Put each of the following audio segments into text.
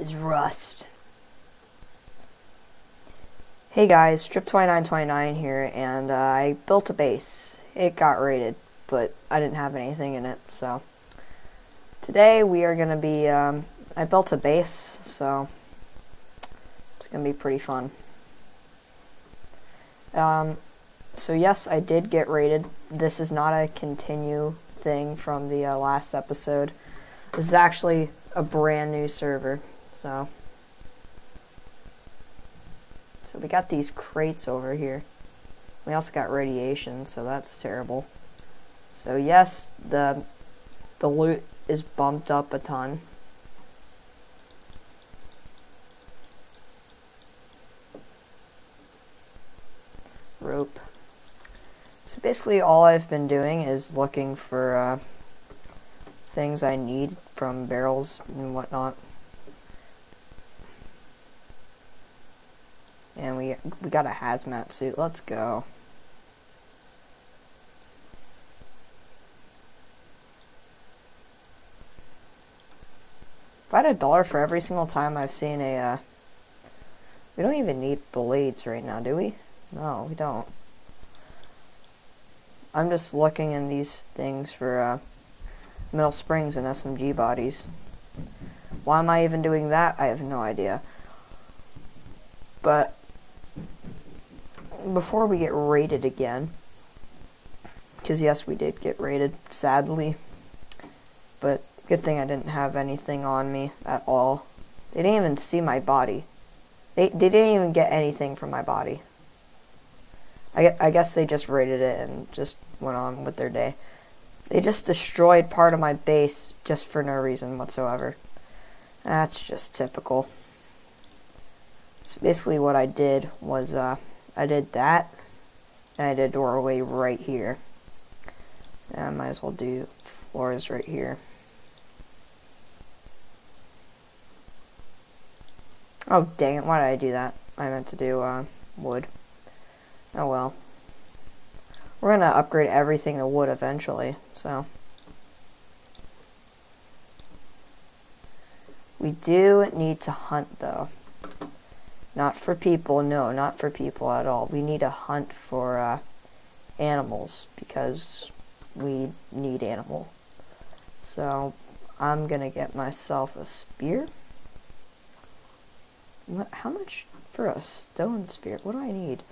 is rust. Hey guys, Strip2929 here, and I built a base. It got raided, but I didn't have anything in it, so today we are gonna be, I built a base, so it's gonna be pretty fun. So yes, I did get raided. This is not a continue thing from the last episode. This is actually a brand new server, so we got these crates over here. We also got radiation, so that's terrible. So yes, the loot is bumped up a ton. Rope. So basically all I've been doing is looking for things I need from barrels and whatnot. And we got a hazmat suit. Let's go. If I had $1 for every single time I've seen a we don't even need blades right now, do we? No, we don't. I'm just looking in these things for metal springs and SMG bodies. Why am I even doing that? I have no idea. But before we get raided again, because yes, we did get raided, sadly, but good thing I didn't have anything on me at all. They didn't even see my body. They didn't even get anything from my body. I guess they just raided it and just went on with their day. They just destroyed part of my base just for no reason whatsoever. That's just typical. So basically what I did was I did that, and I did a doorway right here. And I might as well do floors right here. Oh dang it, why did I do that? I meant to do wood. Oh well. We're gonna upgrade everything to wood eventually, so. We do need to hunt though. Not for people, no, not for people at all. We need to hunt for animals because we need animal. So I'm gonna get myself a spear. How much for a stone spear? What do I need?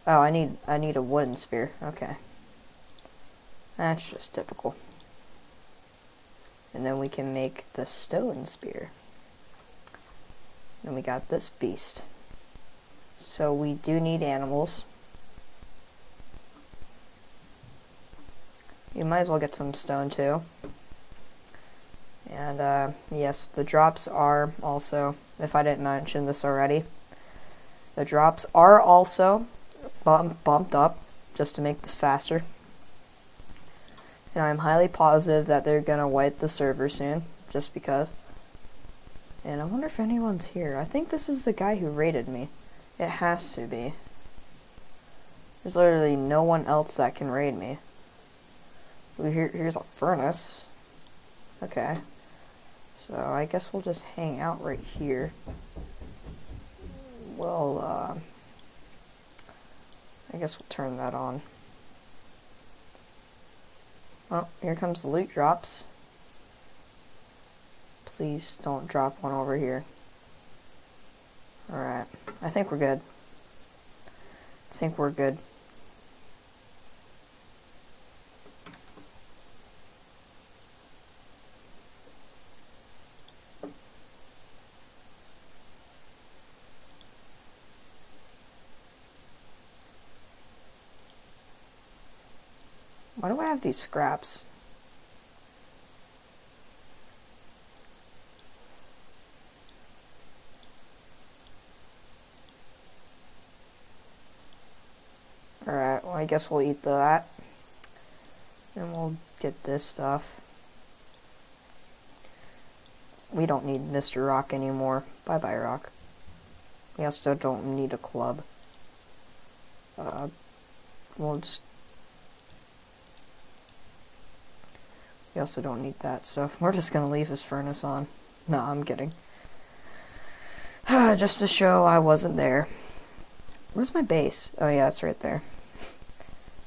Oh, I need a wooden spear. Okay. That's just typical. And then we can make the stone spear. And we got this beast. So we do need animals. You might as well get some stone too. And yes, the drops are also, if I didn't mention this already, the drops are also bumped up just to make this faster. And I'm highly positive that they're gonna wipe the server soon, just because. And I wonder if anyone's here. I think this is the guy who raided me. It has to be. There's literally no one else that can raid me. Here's a furnace. Okay. So I guess we'll just hang out right here. Well, I guess we'll turn that on. Oh, here comes the loot drops. Please don't drop one over here. Alright, I think we're good. I think we're good. Why do I have these scraps? Alright, well I guess we'll eat that. And we'll get this stuff. We don't need Mr. Rock anymore. Bye bye, Rock. We also don't need a club. We'll just We also don't need that, so we're just gonna leave his furnace on. No, I'm kidding. Just to show I wasn't there. Where's my base? Oh yeah, it's right there.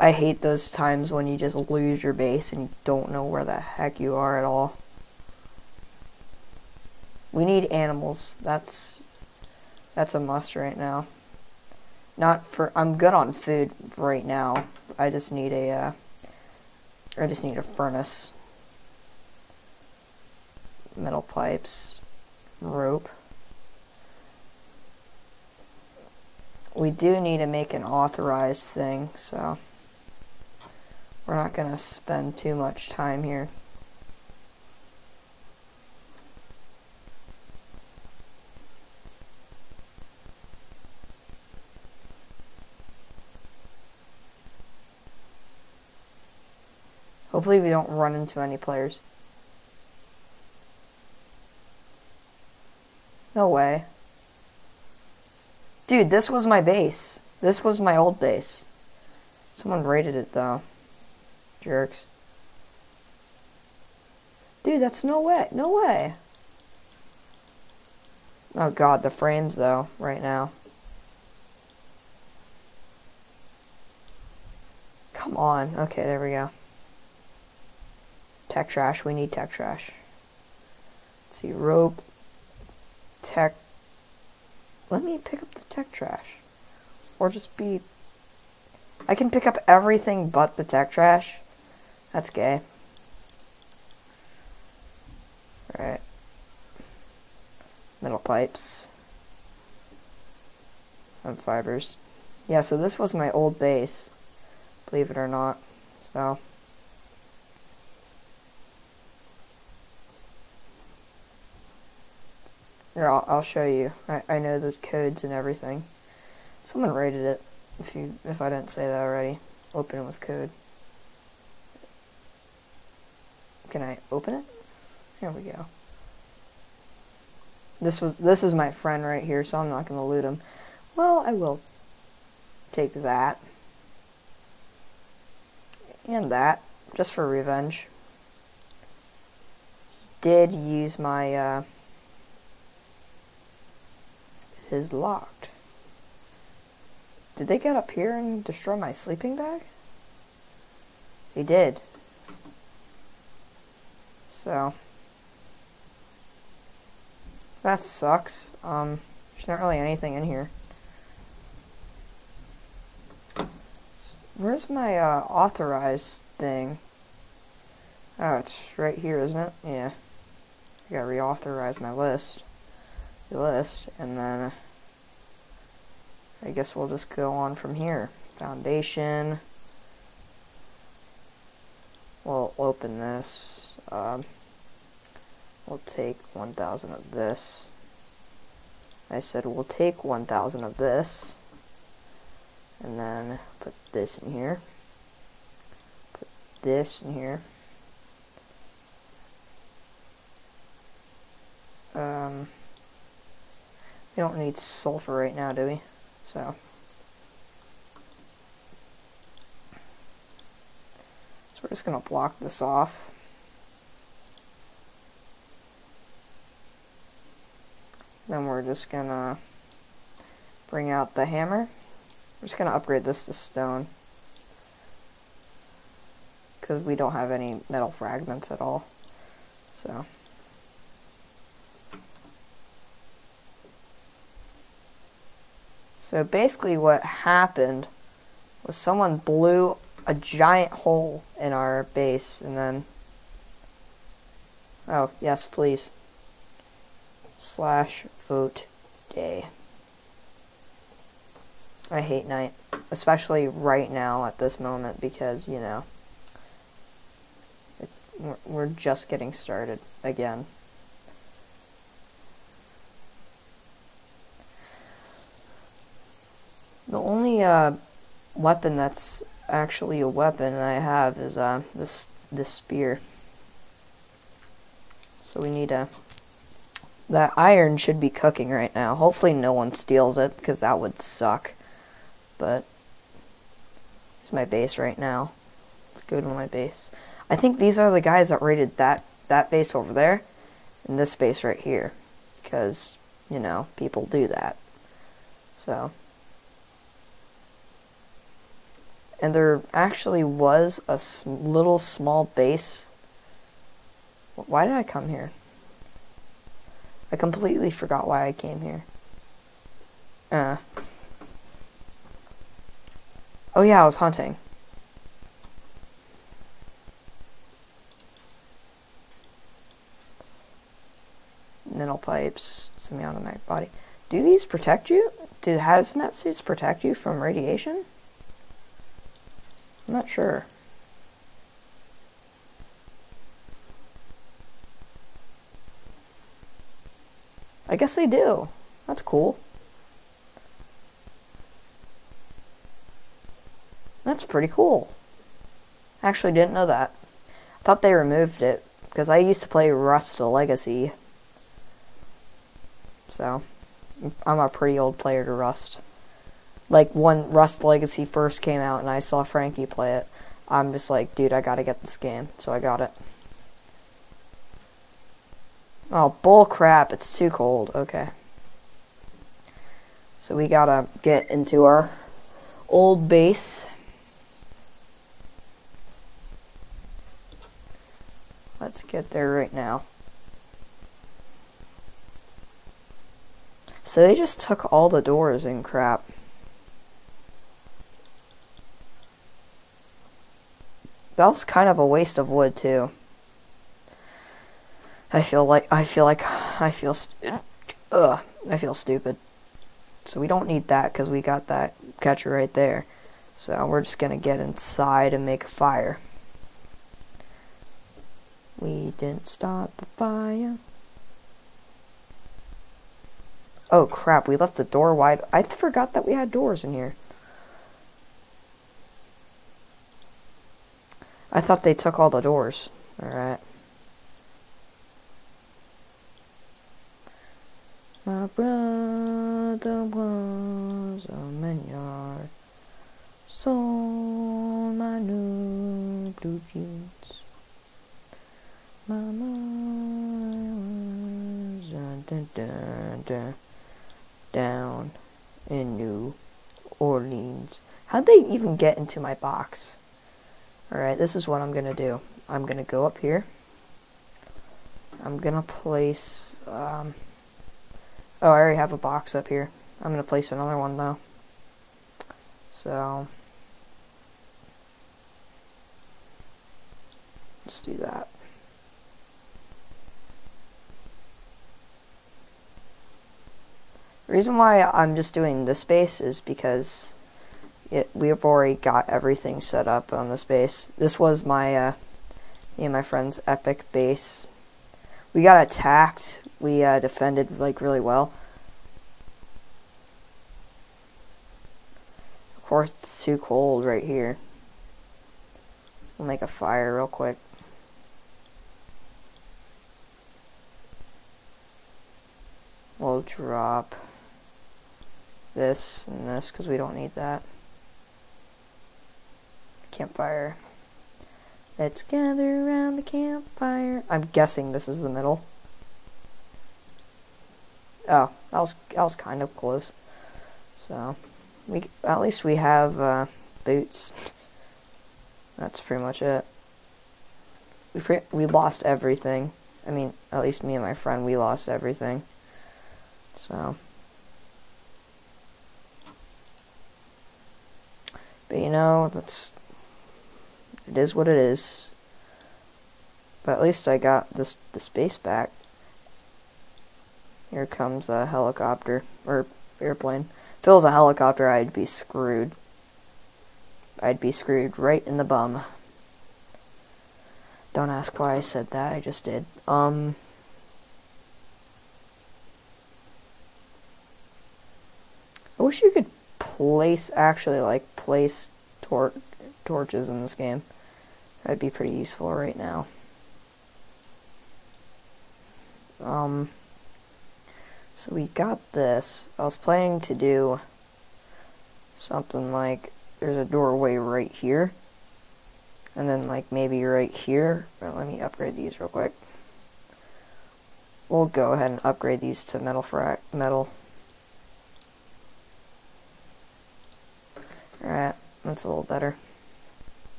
I hate those times when you just lose your base and you don't know where the heck you are at all. We need animals. That's a must right now. I'm good on food right now. I just need a furnace. Metal pipes. Rope. We do need to make an authorized thing, so we're not going to spend too much time here. Hopefully we don't run into any players. No way. Dude, this was my base. This was my old base. Someone raided it, though. Jerks. Dude, that's no way. No way. Oh, God, the frames, though, right now. Come on. Okay, there we go. Tech trash. We need tech trash. Let's see. Rope. Tech. Let me pick up the tech trash. Or just be... I can pick up everything but the tech trash. That's gay. Alright. Metal pipes. And fibers. Yeah, so this was my old base. Believe it or not. So... Here, I'll show you. I know those codes and everything. Someone rated it. If I didn't say that already. Open it with code. Can I open it? Here we go. This is my friend right here, so I'm not gonna loot him. Well, I will take that. And that. Just for revenge. Did use my It is locked. Did they get up here and destroy my sleeping bag? They did. So that sucks. There's not really anything in here. Where's my authorized thing? Oh, it's right here, isn't it? Yeah. I gotta reauthorize my list. The list, and then I guess we'll just go on from here. Foundation. We'll open this. We'll take 1,000 of this. I said we'll take 1,000 of this, and then put this in here. Put this in here. We don't need sulfur right now, do we? So we're just gonna block this off. Then we're just gonna bring out the hammer. We're just gonna upgrade this to stone, because we don't have any metal fragments at all. So basically what happened was someone blew a giant hole in our base, and then... Oh, yes, please. /vote day. I hate night. Especially right now at this moment, because, you know, we're just getting started again. The only weapon that's actually a weapon I have is this spear. So we need a... That iron should be cooking right now. Hopefully no one steals it, because that would suck. But here's my base right now. Let's go to my base. I think these are the guys that raided that base over there, and this base right here, because you know, people do that. So, and there actually was a little small base. Why did I come here? I completely forgot why I came here. Oh yeah, I was hunting. Metal pipes, semi-automatic body. Do these protect you? Do hazmat suits protect you from radiation? I'm not sure. I guess they do. That's cool. That's pretty cool. Actually didn't know that. I thought they removed it because I used to play Rust Legacy. So, I'm a pretty old player to Rust. Like, when Rust Legacy first came out and I saw Frankie play it, I'm just like, dude, I gotta get this game. So I got it. Oh, bull crap, it's too cold. Okay. So we gotta get into our old base. Let's get there right now. So they just took all the doors and crap. That was kind of a waste of wood too. I feel stupid. So we don't need that because we got that catcher right there. So we're just gonna get inside and make a fire. We didn't start the fire. Oh crap, we left the door wide. I forgot that we had doors in here. I thought they took all the doors. Alright. My brother was a Menard, sold my new blue jeans. My mother was down in New Orleans. How'd they even get into my box? Alright, this is what I'm gonna do. I'm gonna go up here. I'm gonna place, oh, I already have a box up here. I'm gonna place another one though. So, let's do that. The reason why I'm just doing this base is because we have already got everything set up on this base. This was my, me and my friend's epic base. We got attacked. We defended like really well. Of course, it's too cold right here. We'll make a fire real quick. We'll drop this and this because we don't need that. Campfire. Let's gather around the campfire. I'm guessing this is the middle. Oh, I was kind of close. So, at least we have boots. That's pretty much it. We lost everything. I mean, at least me and my friend, we lost everything. So, but you know, it is what it is. But at least I got the space back. Here comes a helicopter, or airplane. If it was a helicopter, I'd be screwed. I'd be screwed right in the bum. Don't ask why I said that, I just did. I wish you could place torches in this game. That'd be pretty useful right now. So we got this. I was planning to do something like, there's a doorway right here, and then like maybe right here. But let me upgrade these real quick. we'll go ahead and upgrade these to metal. Alright, that's a little better.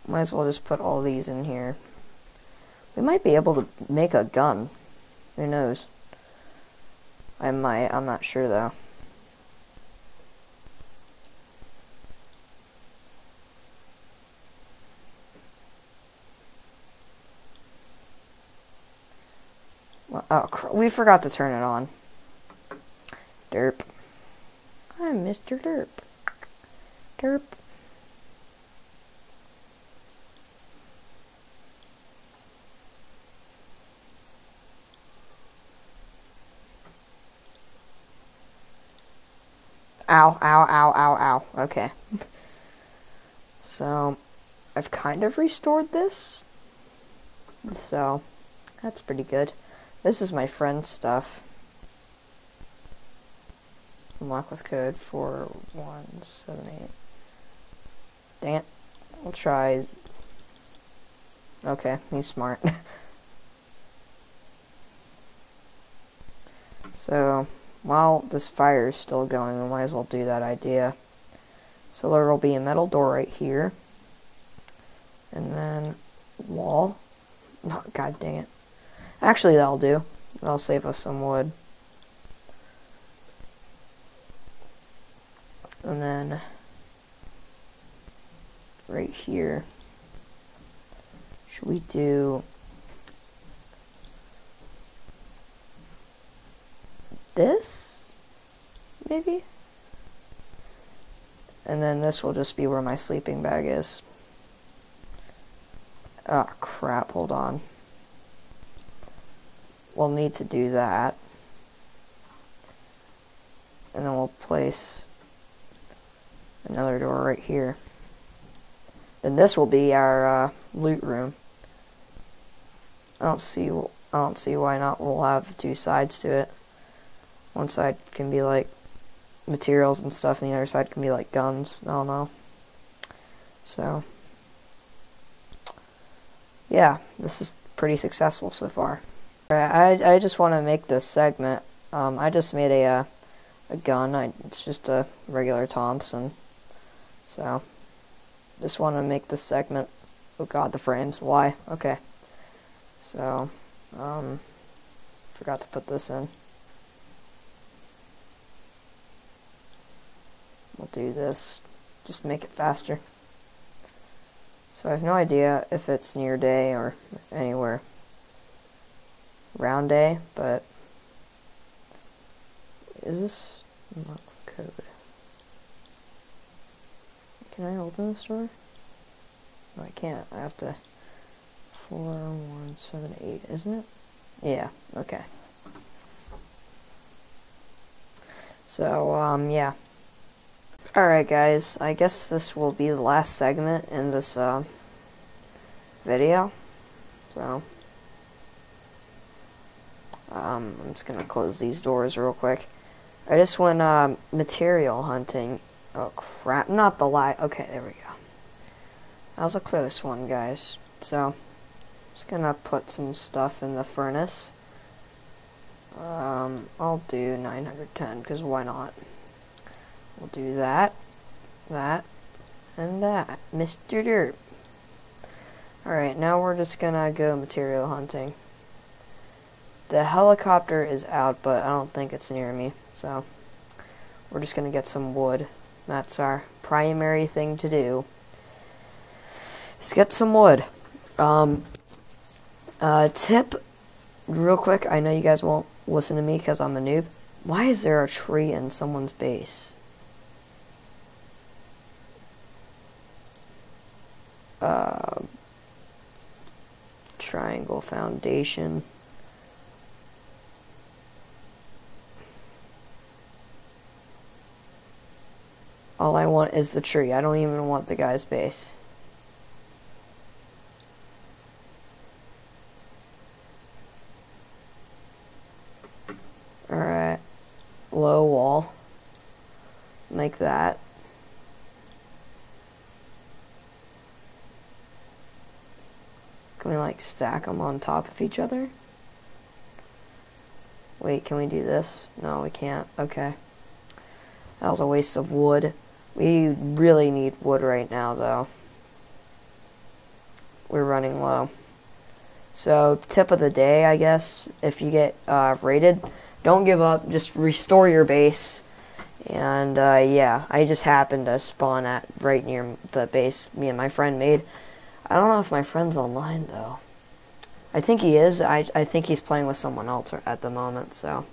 Might as well just put all these in here. We might be able to make a gun. Who knows? I might, I'm not sure though. Oh, we forgot to turn it on. Derp. I'm Mr. Derp. Derp. Ow, ow, ow, ow, ow. Okay. So, I've kind of restored this. So, that's pretty good. This is my friend's stuff. Unlock with code 4178. Dang it. We'll try. Okay, he's smart. So, while this fire is still going, we might as well do that idea. So there will be a metal door right here. And then wall. Oh, god dang it. Actually, that'll do. That'll save us some wood. And then right here, should we do this? Maybe? And then this will just be where my sleeping bag is. Oh crap, hold on. We'll need to do that. And then we'll place another door right here. Then this will be our loot room. I don't see why not. We'll have two sides to it. One side can be like materials and stuff, and the other side can be like guns. I don't know. So yeah, this is pretty successful so far. I just want to make this segment. I just made a gun. It's just a regular Thompson. So, just want to make this segment. Oh god, the frames. Why? Okay. So, forgot to put this in. We'll do this. Just make it faster. So I have no idea if it's near day or anywhere around day, but is this not code? Can I open this door? No, I can't. I have to 4178, isn't it? Yeah, okay. So, yeah. Alright guys, I guess this will be the last segment in this video. So I'm just gonna close these doors real quick. I just went material hunting. Oh crap, not the light. Okay, there we go. That was a close one, guys. So just gonna put some stuff in the furnace. I'll do 910 because why not? We'll do that, and that. Mr. Derp. Alright, now we're just gonna go material hunting. The helicopter is out, but I don't think it's near me, so we're just gonna get some wood. That's our primary thing to do. Let's get some wood. Tip, real quick, I know you guys won't listen to me because I'm a noob. Why is there a tree in someone's base? Triangle foundation. All I want is the tree. I don't even want the guy's base. Alright. Low wall. Make that. Can we, like, stack them on top of each other? Wait, can we do this? No, we can't. Okay. That was a waste of wood. We really need wood right now, though. We're running low. So, tip of the day, I guess, if you get raided, don't give up. Just restore your base. And, yeah, I just happened to spawn at right near the base me and my friend made. I don't know if my friend's online, though. I think he is. I think he's playing with someone else at the moment, so.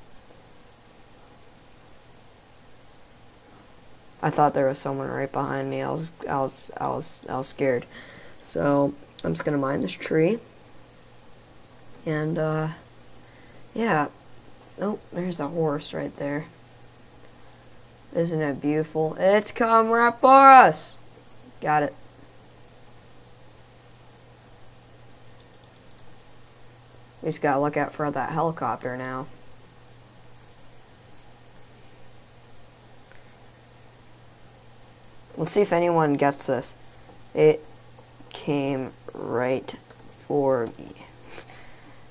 I thought there was someone right behind me. I was scared. So, I'm just gonna mine this tree. And, yeah. Oh, there's a horse right there. Isn't it beautiful? It's come right for us! Got it. We just gotta look out for that helicopter now. Let's see if anyone gets this. It came right for me.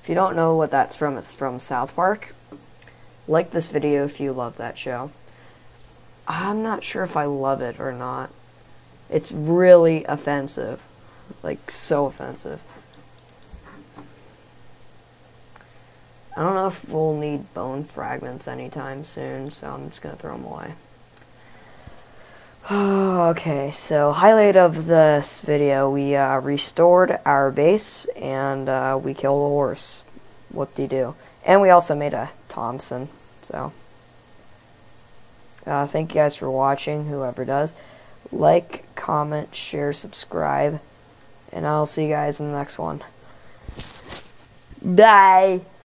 If you don't know what that's from, it's from South Park. Like this video if you love that show. I'm not sure if I love it or not. It's really offensive. Like, so offensive. I don't know if we'll need bone fragments anytime soon, so I'm just gonna throw them away. Okay, so highlight of this video, we restored our base, and we killed a horse. Whoop-de-doo. And we also made a Thompson, so. Thank you guys for watching, whoever does. Like, comment, share, subscribe, and I'll see you guys in the next one. Bye!